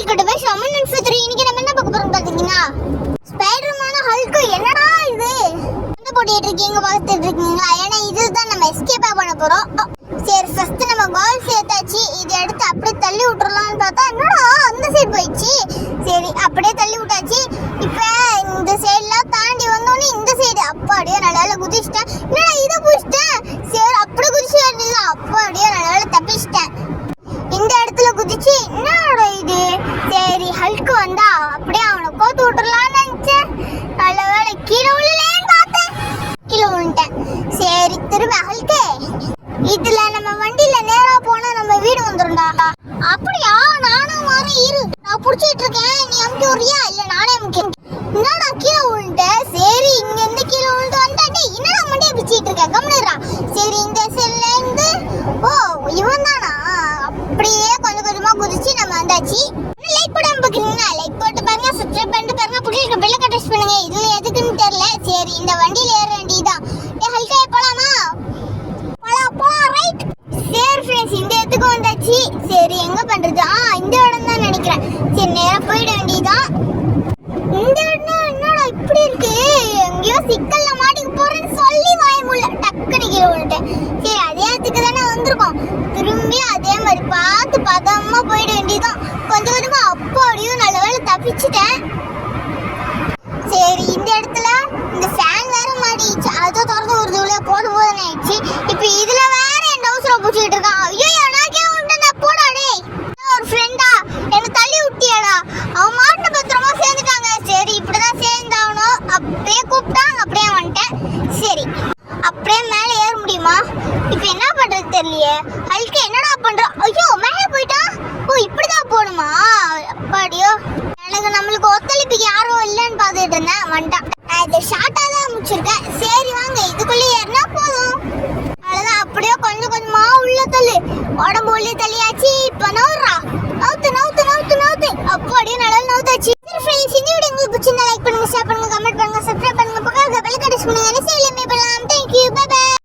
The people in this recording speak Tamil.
வெல்கம் டு மை ஷமன் இன்ஃபோத்ரி. இன்னைக்கு நம்ம என்ன பார்க்க போறோம் பாத்தீங்கன்னா, ஸ்பைடர்மேன் ஹல்க். என்னடா இது என்ன போட்டுட்டு இருக்கீங்க பார்த்துட்டு இருக்கீங்களா? ஏன்னா இதுதான் நம்ம எஸ்கேப் பண்ண போறோம். சரி, ஃபர்ஸ்ட் நம்ம கோல் சேர்த்தாச்சு. இதை எடுத்து அப்படியே தள்ளி விட்டுறலாம்னு பார்த்தா என்னடா அந்த சைடு போயிடுச்சு. சரி, அப்படியே தள்ளி விட்டாச்சு. இப்போ இந்த சைடுலாம் தாண்டி வந்தோடனே இந்த சைடு அப்படியே நல்லா குதிச்சிட்டேன். என்னடா இதை குதிச்சிட்டேன். சரி, அப்படியே குதிச்சு வேண்டியது அப்படியே நல்லா தப்பிச்சிட்டேன். இந்த இடத்துல குதிச்சு என்னோட இது. சரி, ஹல்க் வந்தா அப்படியே அவனை கோத்து விட்டுறலான்னு நினைச்சேன். நல்ல வேலை கீழே விழலேன்னு பார்த்தேன், கீழே விழுந்துட்டேன். சரி, திரும்ப ஹல்கே, இதுல நம்ம வண்டியில நேரா போனா நம்ம வீடு வந்துரும்டா. அப்படியா? நானும் வரேன், இரு, நான் புடிச்சிட்டு இருக்கேன், நீ அமுக்கி விடுறியா? இல்ல நானே அமுக்கேன். என்னடா கீழே விழுந்துட்டேன். சரி, இங்க இருந்து கீழே விழுந்து வந்தாட்டே என்னடா மண்டியை பிச்சுட்டு இருக்க, கம்முனுடா. சரி, இந்த செல்ல இருந்து ஓ இவன் தானா? அப்படியே கொஞ்சம் கொஞ்சமா குதிச்சு நம்ம வந்தாச்சு. லைக் போடாம பாக்குறீங்களா? லைக் போட்டு பாருங்க, சப்ஸ்கிரைப் பண்ணிட்டு பாருங்க, புடிச்சிருக்க பெல்ல டச் பண்ணுங்க. இது எதுக்குன்னு தெரியல. சரி, இந்த வண்டியில ஏற வேண்டியதான். ஹல்கே போலாமா? போலாம் ரைட். சரி ஃப்ரெண்ட்ஸ், இந்த இடத்துக்கு வந்தாச்சு. சரி, எங்க பண்றது? இந்த இடம் தான் நினைக்கிறேன். சரி, நேரா போயிட வேண்டியதான். இந்த இடம் என்னடா இப்படி இருக்கு? எங்கேயோ சிக்கல்ல மாட்டிக்க போறேன்னு சொல்லி வாய முடியல, டக்குனு கீழே விழுட்டேன். சரி, அதே இடத்துக்கு தானே வந்திருக்கோம். திரும்பி அதே மாதிரி பார்த்து பதமா போயிட வேண்டியதான். கொஞ்சம் கொஞ்சமா அப்படியும் நல்ல வேலை தப்பிச்சுட்டேன். சரி, இந்த இடத்துல இந்த ஃபேன் வேற மாட்டிச்சு. அதை திறந்து ஒரு தூள போது போதுன்னு ஆயிடுச்சு. இப்போ இதுல வேற என் டவுசரை பிடிச்சிட்டு இருக்கான். ஐயோ, எனக்கே உண்டா போடா. டேய், ஒரு ஃப்ரெண்டா என்ன தள்ளி விட்டியாடா. அவன் மாட்டு பத்திரமா சேர்ந்துட்டாங்க. சரி, இப்படிதான் சேர்ந்தாகணும். அப்படியே கூப்பிட்டாங்க, அப்படியே வந்துட்டேன். சரி, அப்படியே மேலே ஏற முடியுமா? இப்போ என்ன பண்றது தெரியலையே. ஹல்கே என்னடா பண்ற? ஐயோ, மேலே போயிட்டா. ஓ, இப்படிதான் போகணுமா? அப்பாடியோ, எனக்கு நம்மளுக்கு ஒத்துழைப்புக்கு யாரும் இல்லைன்னு பார்த்துட்டு இருந்தேன். வந்துட்டான். நான் இதை ஷார்ட்டா தான் முடிச்சிருக்கேன். சரி வாங்க, இதுக்குள்ளே ஏறினா போதும். அவ்வளோதான். அப்படியே கொஞ்சம் கொஞ்சமா உள்ள தள்ளு, உடம்பு உள்ளே தள்ளியாச்சு.